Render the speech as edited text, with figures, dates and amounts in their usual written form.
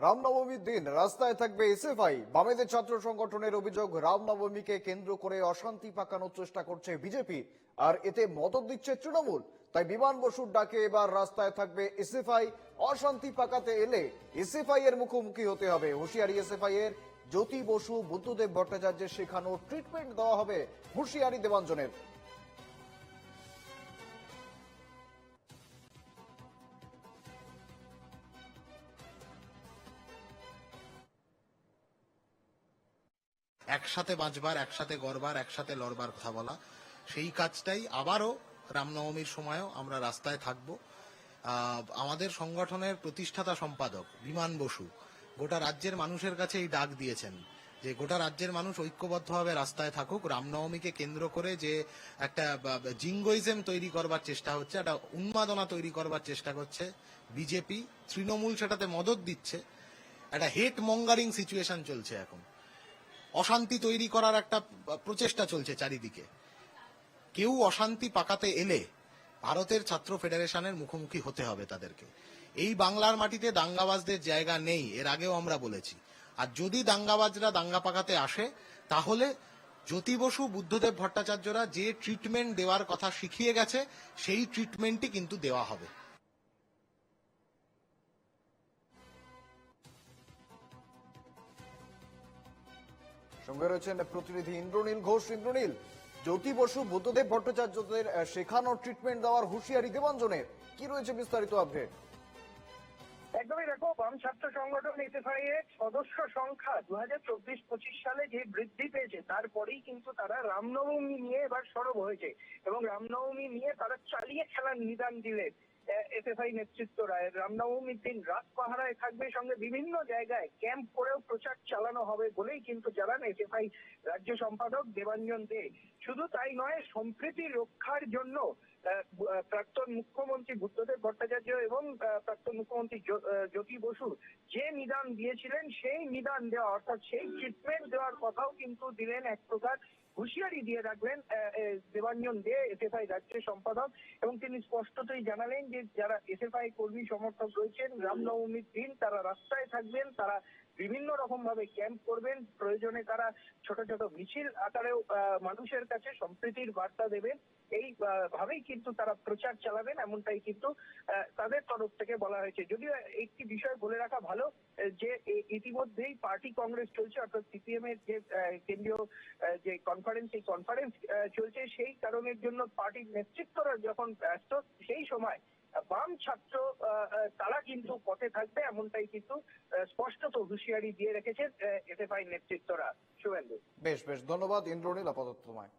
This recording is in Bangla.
রামনবমীর দিন রাস্তায় থাকবে এসএফআই। বামেদের ছাত্র সংগঠনের অভিযোগ, রামনবমীকে কেন্দ্র করে অশান্তি পাকানোর চেষ্টা করছে বিজেপি, আর এতে মদত দিচ্ছে তৃণমূল। তাই বিমান বসুর ডাকে এবার রাস্তায় থাকবে এসএফআই। অশান্তি পাকাতে এলে এসএফআই এর মুখোমুখি হতে হবে। হুঁশিয়ারি এসএফআই এর। জ্যোতি বসু, বুদ্ধদেব ভট্টাচার্যের শেখানো ট্রিটমেন্ট দেওয়া হবে, হুঁশিয়ারি দেবাঞ্জনের। একসাথে বাঁচবার, একসাথে গড়বার, একসাথে লড়বার কথা বলা, সেই কাজটাই আবারও রামনবমীর সময়ও আমরা রাস্তায় থাকব। আমাদের সংগঠনের প্রতিষ্ঠাতা সম্পাদক বিমান বসু গোটা রাজ্যের মানুষের কাছে এই ডাক দিয়েছেন যে গোটা রাজ্যের মানুষ ঐক্যবদ্ধভাবে রাস্তায় থাকুক। রামনবমীকে কেন্দ্র করে যে একটা জিঙ্গোইজম তৈরি করবার চেষ্টা হচ্ছে, একটা উন্মাদনা তৈরি করবার চেষ্টা করছে বিজেপি, তৃণমূল সেটাতে মদত দিচ্ছে। একটা হেট মঙ্গারিং সিচুয়েশন চলছে এখন, অশান্তি তৈরি করার একটা প্রচেষ্টা চলছে চারিদিকে। কেউ অশান্তি পাকাতে এলে ভারতের ছাত্র ফেডারেশনের মুখোমুখি হতে হবে তাদেরকে। এই বাংলার মাটিতে দাঙ্গাবাজদের জায়গা নেই, এর আগেও আমরা বলেছি। আর যদি দাঙ্গাবাজরা দাঙ্গা পাকাতে আসে, তাহলে জ্যোতি বসু, বুদ্ধদেব ভট্টাচার্যরা যে ট্রিটমেন্ট দেওয়ার কথা শিখিয়ে গেছে, সেই ট্রিটমেন্টই কিন্তু দেওয়া হবে। সঙ্গে রয়েছেন প্রতিনিধি ইন্দ্রনীল ঘোষ। ইন্দ্রনীল, জ্যোতি বসু, বুদ্ধদেব ভট্টাচার্যদের শেখানো ট্রিটমেন্ট দেওয়ার হুঁশিয়ারি দেবাঞ্জনের, কি রয়েছে বিস্তারিত আপডেট? একদমই দেখো, বাম ছাত্র সংগঠন এসএফআই এর সদস্য সংখ্যা 2024-25 সালে যে বৃদ্ধি পেয়েছে, তারপরেই কিন্তু তারা রামনবমী নিয়ে এবার সরব হয়েছে এবং রামনবমী নিয়ে তারা চালিয়ে খেলার নিদান দিলেন। এসএফআই নেতৃত্বরা রামনবমীর দিন রাত পাহারায় থাকবে, সঙ্গে বিভিন্ন জায়গায় ক্যাম্প করেও প্রচার চালানো হবে বলেই কিন্তু জানান এসএফআই রাজ্য সম্পাদক দেবাঞ্জন দে। শুধু তাই নয়, সম্প্রীতি রক্ষার জন্য প্রাক্তন মুখ্যমন্ত্রী বুদ্ধদেব ভট্টাচার্য এবং প্রাক্তন মুখ্যমন্ত্রী জ্যোতি বসু যে নিদান দিয়েছিলেন, সেই নিদান দেওয়া অর্থাৎ সেই ট্রিটমেন্ট দেওয়ার কথাও কিন্তু দিলেন। এক প্রকার হুঁশিয়ারি দিয়ে রাখবেন দেবাঞ্জন দে, এসএফআই রাজ্য সম্পাদক, এবং তিনি স্পষ্টতই জানালেন যে যারা এসএফআই কর্মী সমর্থক রয়েছেন, রামনবমীর দিন তারা রাস্তায় থাকবেন, তারা বিভিন্ন রকম ভাবে ক্যাম্প করবেন, প্রয়োজনে তারা ছোট ছোট মিছিল আকারেও মানুষের কাছে সম্প্রীতির বার্তা দেবেন। এই ভাবেই কিন্তু তারা প্রচার চালাবেন, এমনটাই কিন্তু তাদের তরফ থেকে বলা হয়েছে। যদিও একটি বিষয় বলে রাখা ভালো যে ইতিমধ্যেই পার্টি কংগ্রেস চলছে, অর্থাৎ সিপিএম এর যে কেন্দ্রীয় যে কনফারেন্স, এই কনফারেন্স চলছে। সেই কারণের জন্য পার্টির নেতৃত্বরা যখন ব্যস্ত, সেই সময় বাম ছাত্র তারা কিন্তু পথে থাকবে, এমনটাই কিন্তু স্পষ্টত হুঁশিয়ারি দিয়ে রেখেছেন এসএফআই নেতৃত্বরা। শুভেন্দু। বেশ বেশ, ধন্যবাদ ইন্দ্রনীল আপাতত তোমায়।